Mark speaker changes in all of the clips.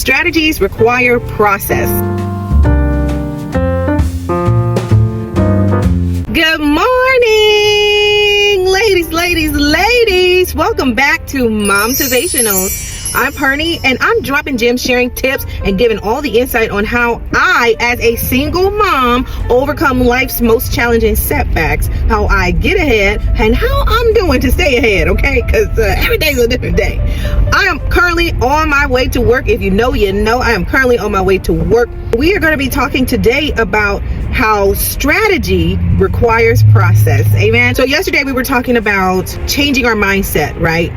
Speaker 1: Strategies require process. Good morning, ladies. Welcome back to Momtivationals. I'm Pernie, and I'm dropping gems, sharing tips, and giving all the insight on how I, as a single mom, overcome life's most challenging setbacks, how I get ahead, and how I'm doing to stay ahead, okay? Because every day's a different day. I am currently on my way to work. If you know, you know, I am currently on my way to work. We are going to be talking today about how strategy requires process. Amen. So yesterday we were talking about changing our mindset, right?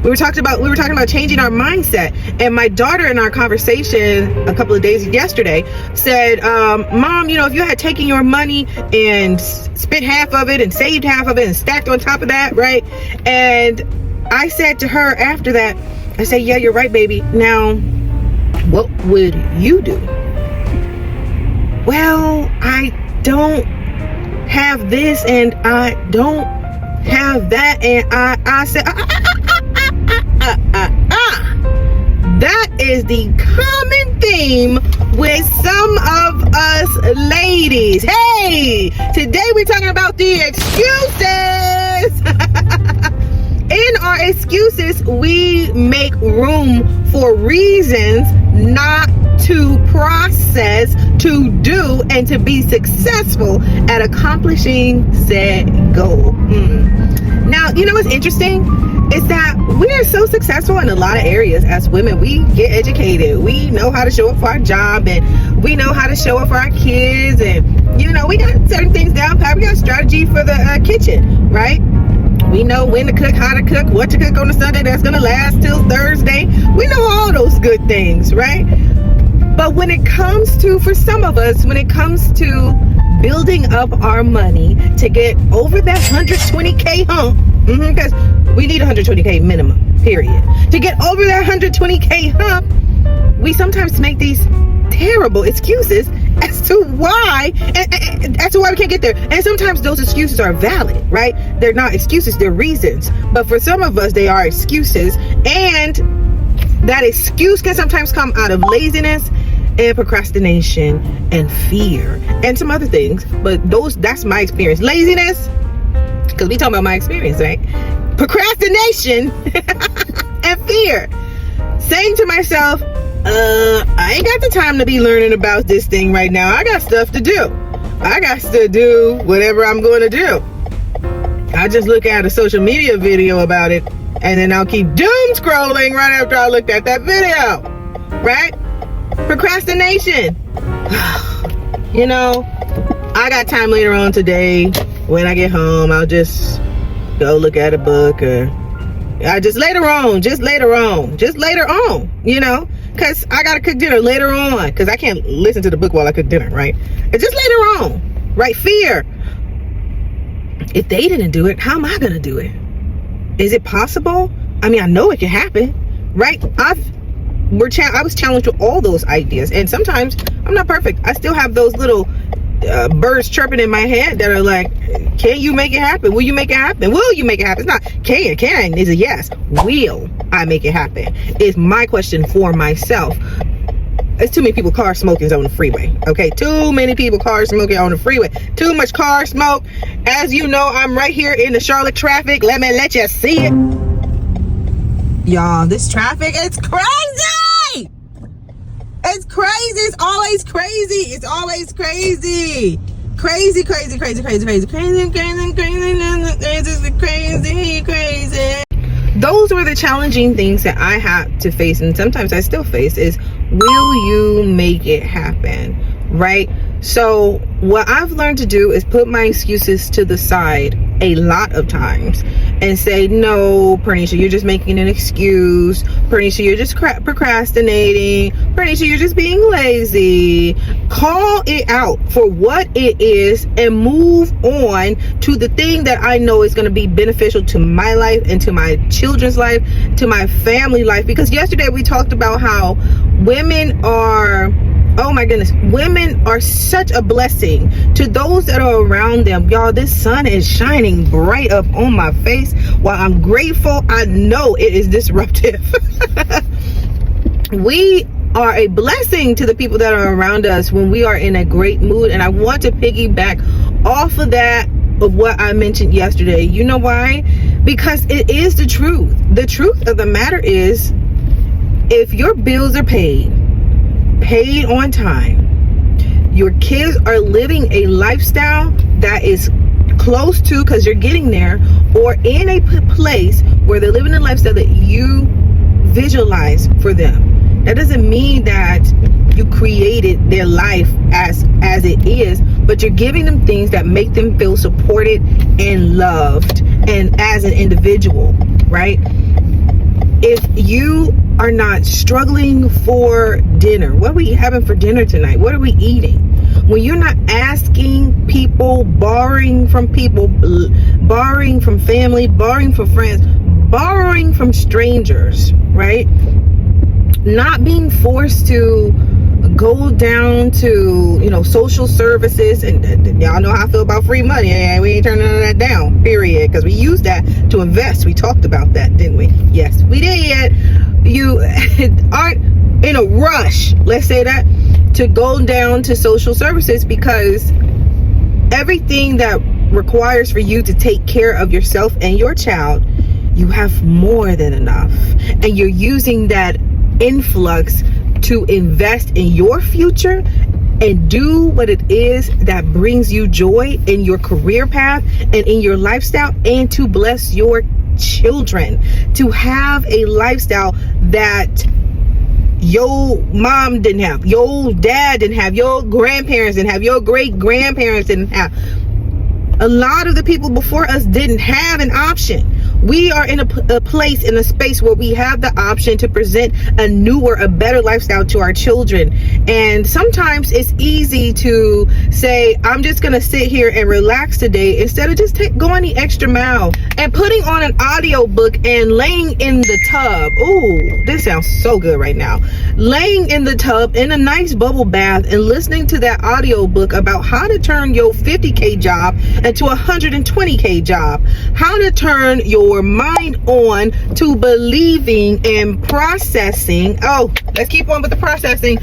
Speaker 1: We were talking about changing our mindset, and my daughter in our conversation a couple of days yesterday said, Mom, you know, if you had taken your money and spent half of it and saved half of it and stacked on top of that, right? And I said to her after that, I said, yeah, you're right, baby. Now, what would you do? Well, I don't have this and I don't have that, and I said, that is the common theme with some of us ladies. Hey, today we're talking about the excuses. In our excuses, we make room for reasons not to process, to do, and to be successful at accomplishing said goal. Now, you know what's interesting is that we're so successful in a lot of areas as women. We get educated, we know how to show up for our job, and we know how to show up for our kids, and you know, we got certain things down pat. We got a strategy for the kitchen, right? We know when to cook, how to cook, what to cook on a Sunday that's gonna last till Thursday. We know all those good things, right? But when it comes to, for some of us, when it comes to building up our money to get over that 120K hump, because we need 120K minimum, period. To get over that 120K hump, we sometimes make these terrible excuses as to why we can't get there. And sometimes those excuses are valid, right? They're not excuses, they're reasons. But for some of us, they are excuses. And that excuse can sometimes come out of laziness and procrastination and fear and some other things. But that's my experience. Laziness, because we talking about my experience, right? Procrastination and fear. Saying to myself, I ain't got the time to be learning about this thing right now. I got stuff to do. I got to do whatever I'm going to do. I just look at a social media video about it, and then I'll keep doom scrolling right after I looked at that video, right? Procrastination. You know, I got time later on today. When I get home, I'll just go look at a book, or I just later on, you know, because I got to cook dinner later on, because I can't listen to the book while I cook dinner, right? It's just later on, right? Fear. If they didn't do it, how am I going to do it? Is it possible? I mean, I know it can happen, right? I was challenged with all those ideas, and sometimes I'm not perfect. I still have those little birds chirping in my head that are like, can you make it happen? Will you make it happen? Will you make it happen? It's not can is a yes. Will I make it happen is my question for myself. There's too many people car smoking on the freeway, okay? Too many people car smoking on the freeway. Too much car smoke. As you know, I'm right here in the Charlotte traffic. Let me let you see it. Y'all, this traffic is crazy. It's crazy. It's always crazy. It's always crazy. Crazy. Those were the challenging things that I had to face, and sometimes I still face, is will you make it happen, right? So what I've learned to do is put my excuses to the side a lot of times and say, no, Pernisha, you're just making an excuse. Pernisha, you're just procrastinating. Pernisha, you're just being lazy. Call it out for what it is and move on to the thing that I know is going to be beneficial to my life and to my children's life, to my family life. Because yesterday we talked about how women are, oh my goodness, women are such a blessing to those that are around them. Y'all, this sun is shining bright up on my face. While I'm grateful, I know it is disruptive. we are a blessing to the people that are around us when we are in a great mood. And I want to piggyback off of that, of what I mentioned yesterday. You know why? Because it is the truth. The truth of the matter is, if your bills are paid on time, your kids are living a lifestyle that is close to, because you're getting there, or in a place where they're living a lifestyle that you visualize for them. That doesn't mean that you created their life as it is, but you're giving them things that make them feel supported and loved, and as an individual, right? If you are not struggling for dinner, what are we having for dinner tonight? What are we eating? When you're not asking people, borrowing from people, borrowing from family, borrowing from friends, borrowing from strangers, right? Not being forced to go down to, social services, and y'all know how I feel about free money, and we ain't turning none of that down, period, because we use that to invest. We talked about that, didn't we? Yes, we did. You aren't in a rush, let's say that, to go down to social services, because everything that requires for you to take care of yourself and your child, you have more than enough, and you're using that influx to invest in your future and do what it is that brings you joy in your career path and in your lifestyle, and to bless your children to have a lifestyle that your mom didn't have, your dad didn't have, your grandparents didn't have, your great grandparents didn't have. A lot of the people before us didn't have an option. We are in a place, in a space where we have the option to present a newer, a better lifestyle to our children. And sometimes it's easy to say, I'm just going to sit here and relax today, instead of just going the extra mile and putting on an audio book and laying in the tub. Ooh, this sounds so good right now. Laying in the tub in a nice bubble bath and listening to that audio book about how to turn your 50K job into a 120K job, how to turn your mind on to believing and processing. Oh, let's keep on with the processing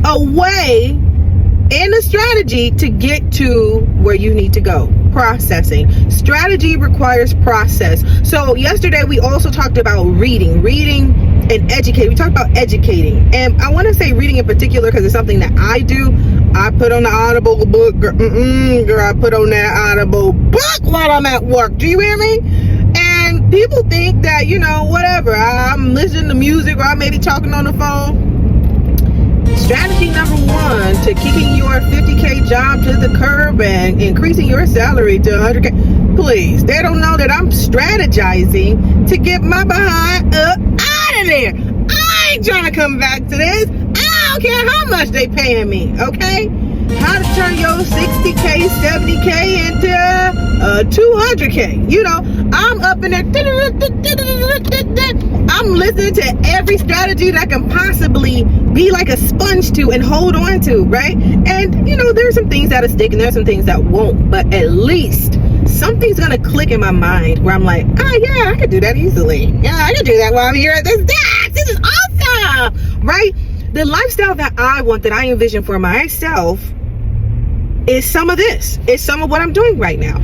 Speaker 1: a way and a strategy to get to where you need to go. Processing. Strategy requires process. So yesterday we also talked about reading and educating. We talked about educating, and I want to say reading in particular because it's something that I do. I put on the Audible book, girl. I put on that Audible book while I'm at work. Do you hear me? And people think that, whatever, I'm listening to music or I may be talking on the phone. Strategy number one to kicking your 50K job to the curb and increasing your salary to 100K. Please, they don't know that I'm strategizing to get my behind up out of there. I ain't trying to come back to this. I don't care how much they paying me, okay? How to turn your 60K, 70K into 200K. I'm up in there. I'm listening to every strategy that I can possibly be like a sponge to and hold on to, right? And, there's some things that'll stick and there's some things that won't. But at least something's going to click in my mind where I'm like, yeah, I could do that easily. Yeah, I could do that while I'm here at this desk. This is awesome, right? The lifestyle that I want, that I envision for myself, is some of this. It's some of what I'm doing right now.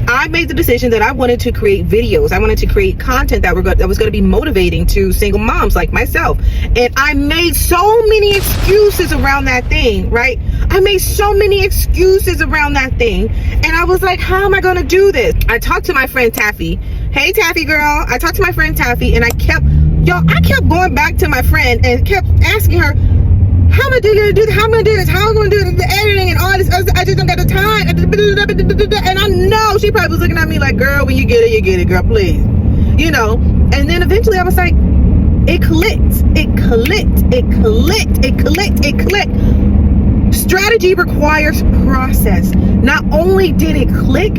Speaker 1: I made the decision that I wanted to create videos. I wanted to create content that was going to be motivating to single moms like myself. And I made so many excuses around that thing, right? I made so many excuses around that thing. And I was like, how am I going to do this? I talked to my friend Taffy. Hey, Taffy girl. I talked to my friend Taffy, and I kept going back to my friend and kept asking her, how am I going to do this? How am I going to do this? How am I going to do the editing and all this? I just don't got the time. And I know she probably was looking at me like, girl, when you get it, girl, please. And then eventually I was like, it clicked. Strategy requires process. Not only did it click,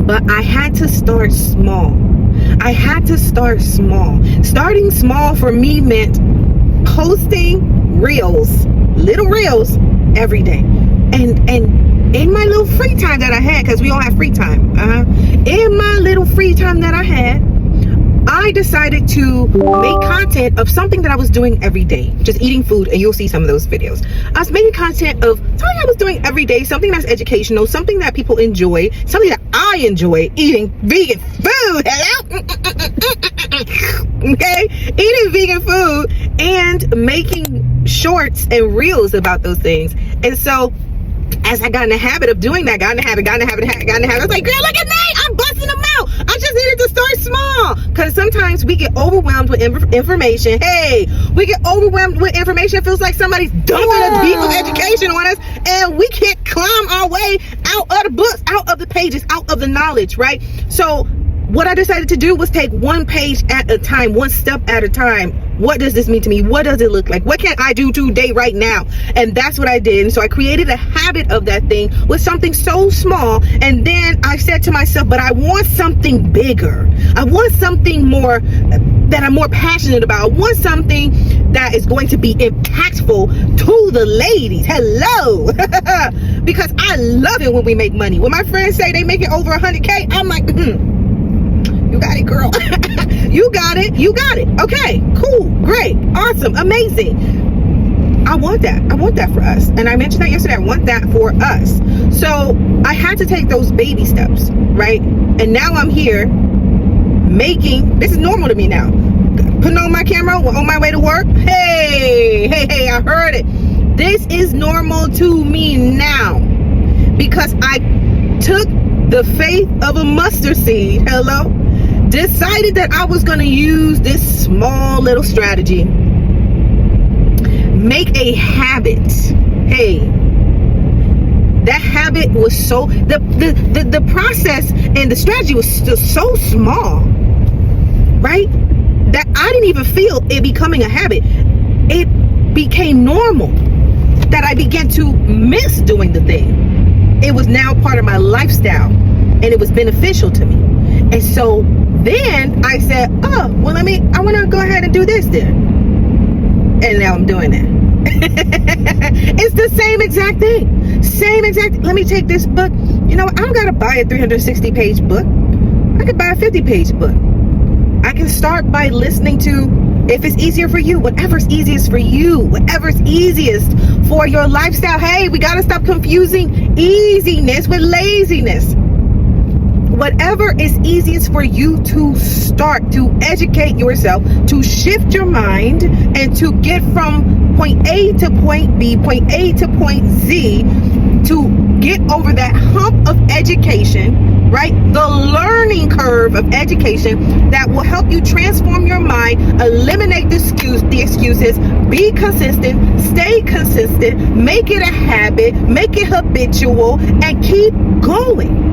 Speaker 1: but I had to start small. Starting small for me meant posting little reels every day. And in my little free time that I had, because we all have free time, in my little free time that I had, I I decided to make content of something that I was doing every day, just eating food, and you'll see some of those videos. I was making content of something I was doing every day, something that's educational, something that people enjoy, something that I enjoy, eating vegan food. Hello? Okay? Eating vegan food and making shorts and reels about those things. And so as I got in the habit of doing that, got in the habit, I was like, girl, look at me, I'm busting them out. I just needed to start small. Because sometimes we get overwhelmed with information. Hey, we get overwhelmed with information. It feels like somebody's dumping a deep of education on us, and we can't climb our way out of the books, out of the pages, out of the knowledge, right? So what I decided to do was take one page at a time, one step at a time. What does this mean to me? What does it look like? What can I do today, right now? And that's what I did. And so I created a habit of that thing with something so small. And then I said to myself, but I want something bigger. I want something more that I'm more passionate about. I want something that is going to be impactful to the ladies. Hello. Because I love it when we make money. When my friends say they make it over 100K, I'm like, you got it, girl. You got it. You got it. Okay, cool, great, awesome, amazing. I want that for us. And I mentioned that yesterday. I want that for us. So I had to take those baby steps, right? And now I'm here making, this is normal to me now. Putting on my camera on my way to work. Hey, I heard it. This is normal to me now because I took the faith of a mustard seed. Hello. Decided that I was going to use this small little strategy. Make a habit. Hey, that habit was so, the process and the strategy was still so small, right? That I didn't even feel it becoming a habit. It became normal that I began to miss doing the thing. It was now part of my lifestyle and it was beneficial to me. And so then I said, oh, well, I want to go ahead and do this then. And now I'm doing it. It's the same exact thing. Let me take this book. You know, I don't got to buy a 360 page book. I could buy a 50 page book. I can start by listening to, if it's easier for you, whatever's easiest for you, whatever's easiest for your lifestyle. Hey, we got to stop confusing easiness with laziness. Whatever is easiest for you to start, to educate yourself, to shift your mind, and to get from point A to point B, point A to point Z, to get over that hump of education, right? The learning curve of education that will help you transform your mind, eliminate the excuses, be consistent, stay consistent, make it a habit, make it habitual, and keep going.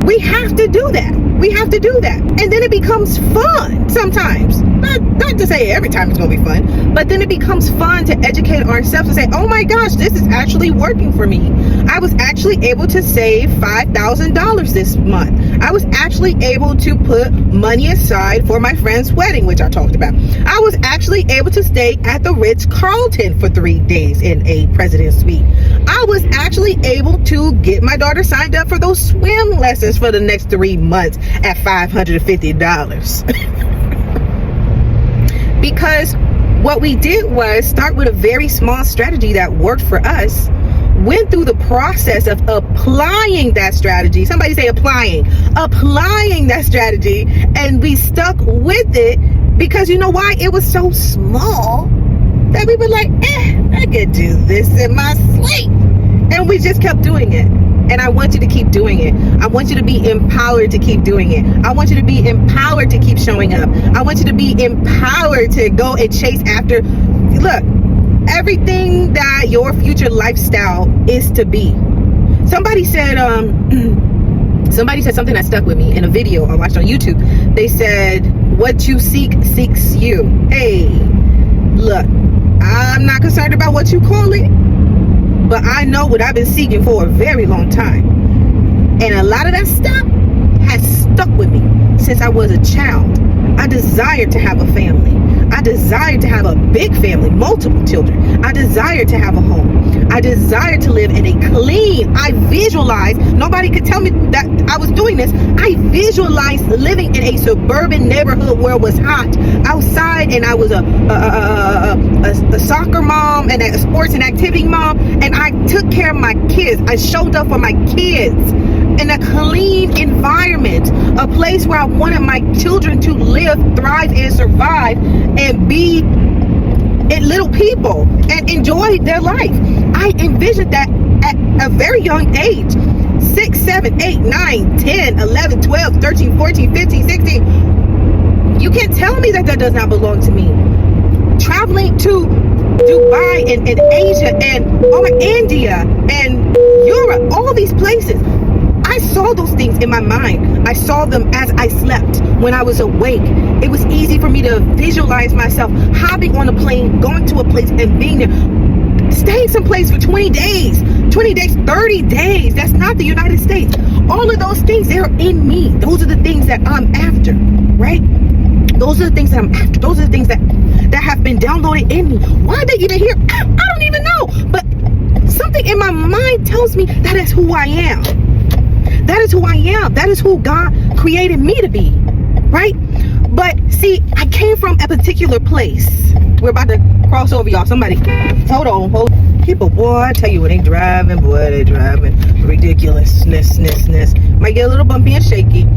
Speaker 1: We have to do that. And then it becomes fun sometimes. Not to say every time it's going to be fun, but then it becomes fun to educate ourselves and say, oh my gosh, this is actually working for me. I was actually able to save $5,000 this month. I was actually able to put money aside for my friend's wedding, which I talked about. I was actually able to stay at the Ritz-Carlton for 3 days in a President's Suite. I was actually able to get my daughter signed up for those swim lessons for the next 3 months at $550. Because what we did was start with a very small strategy that worked for us, went through the process of applying that strategy. Somebody say applying that strategy, and we stuck with it because you know why? It was so small that we were like, I could do this in my sleep. And we just kept doing it. And I want you to keep doing it. I want you to be empowered to keep doing it. I want you to be empowered to keep showing up. I want you to be empowered to go and chase after, look, everything that your future lifestyle is to be. Somebody said something that stuck with me in a video I watched on YouTube. They said, what you seek seeks you. Hey, look, I'm not concerned about what you call it, but I know what I've been seeking for a very long time. And a lot of that stuff has stuck with me since I was a child. I desired to have a family. I desired to have a big family, multiple children. I desired to have a home. I desired to live in a clean, I visualized, nobody could tell me that I was doing this. I visualized living in a suburban neighborhood where it was hot outside, and I was a soccer mom and a sports and activity mom, and I took care of my kids. I showed up for my kids in a clean environment, a place where I wanted my children to live, thrive, and survive, and be little people and enjoy their life. I envisioned that at a very young age. 6, 7, 8, 9, 10, 11, 12, 13, 14, 15, 16. You can't tell me that does not belong to me. Traveling to Dubai and Asia and India and Europe, all these places. I saw those things in my mind. I saw them as I slept. When I was awake, it was easy for me to visualize myself hopping on a plane, going to a place and being there, staying someplace for 20 days, 30 days. That's not the United States. All of those things, they're in me. Those are the things that I'm after, right? Those are the things that I'm after. Those are the things that have been downloaded in me. Why are they even here? I don't even know. But something in my mind tells me that is who I am. That is who I am. That is who God created me to be, right? But see, I came from a particular place. We're about to cross over, y'all. Somebody, hold on. People, boy, I tell you, when they driving, ridiculousness. Might get a little bumpy and shaky.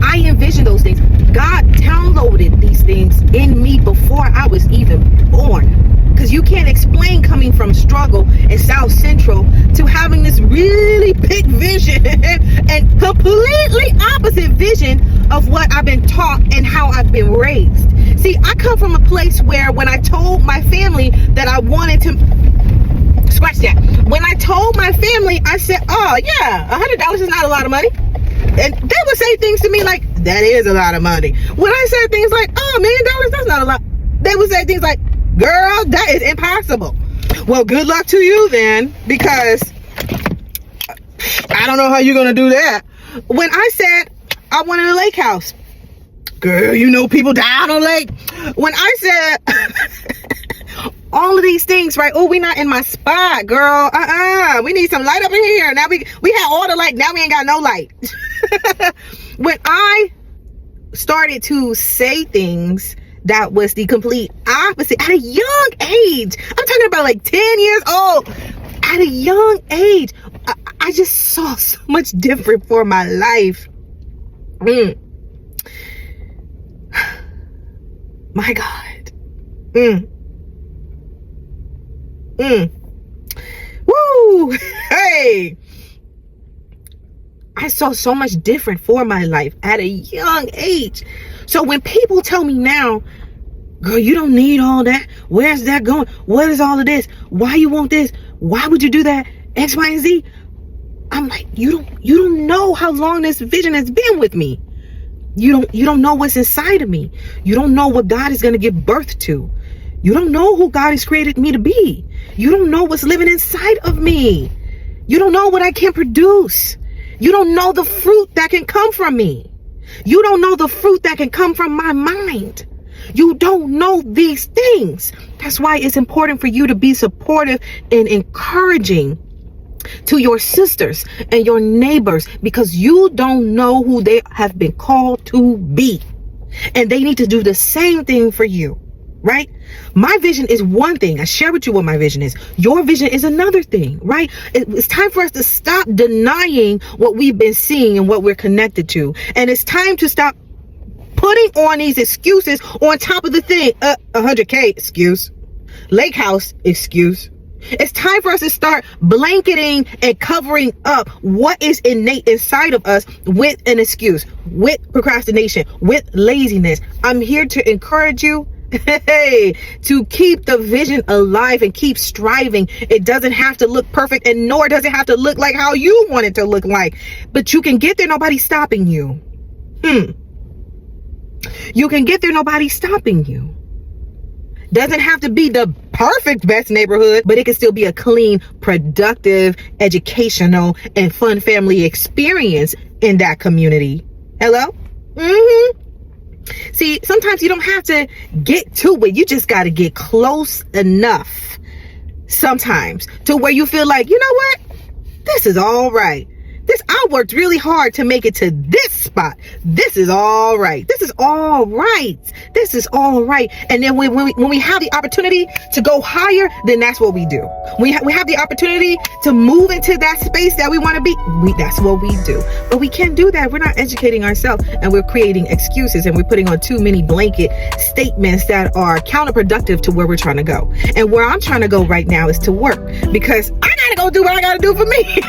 Speaker 1: I envision those things. God downloaded these things in me before I was even born. Because you can't explain coming from struggle in South Central to having this really big vision and completely opposite vision of what I've been taught and how I've been raised. See, I come from a place where when I told my family that I wanted to, scratch that. When I told my family, I said, oh yeah, $100 is not a lot of money. And they would say things to me like, that is a lot of money. When I said things like, oh, $1 million, that's not a lot. They would say things like, girl, that is impossible. Well, good luck to you then, because I don't know how you're going to do that. When I said I wanted a lake house, girl, you know people die on a lake. When I said all of these things, right? Oh, we not in my spot, girl. We need some light up in here. Now we had all the light. Now we ain't got no light. When I started to say things that was the complete opposite at a young age, I'm talking about like 10 years old, at a young age, I just saw so much different for my life. My God. Woo! Hey! I saw so much different for my life at a young age. So when people tell me now, girl, you don't need all that. Where's that going? What is all of this? Why you want this? Why would you do that? X, Y, and Z. I'm like, you don't know how long this vision has been with me. You don't know what's inside of me. You don't know what God is going to give birth to. You don't know who God has created me to be. You don't know what's living inside of me. You don't know what I can produce. You don't know the fruit that can come from me. You don't know the fruit that can come from my mind. You don't know these things. That's why it's important for you to be supportive and encouraging to your sisters and your neighbors, because you don't know who they have been called to be. And they need to do the same thing for you, right? My vision is one thing. I share with you what my vision is. Your vision is another thing, right? It's time for us to stop denying what we've been seeing and what we're connected to. And it's time to stop putting on these excuses on top of the thing. 100K excuse. Lake house excuse. It's time for us to start blanketing and covering up what is innate inside of us with an excuse, with procrastination, with laziness. I'm here to encourage you, to keep the vision alive and keep striving. It doesn't have to look perfect, and nor does it have to look like how you want it to look like. But you can get there, nobody's stopping you. You can get there, nobody's stopping you. Doesn't have to be the perfect best neighborhood, but it can still be a clean, productive, educational, and fun family experience in that community. Hello? See, sometimes you don't have to get to it. You just got to get close enough sometimes to where you feel like, you know what? This is all right. I worked really hard to make it to this spot. This is all right. This is all right. This is all right. And then when we have the opportunity to go higher, then that's what we do. We have the opportunity to move into that space that we want to be. That's what we do. But we can't do that. We're not educating ourselves, and we're creating excuses, and we're putting on too many blanket statements that are counterproductive to where we're trying to go. And where I'm trying to go right now is to work, because I gotta go do what I gotta do for me.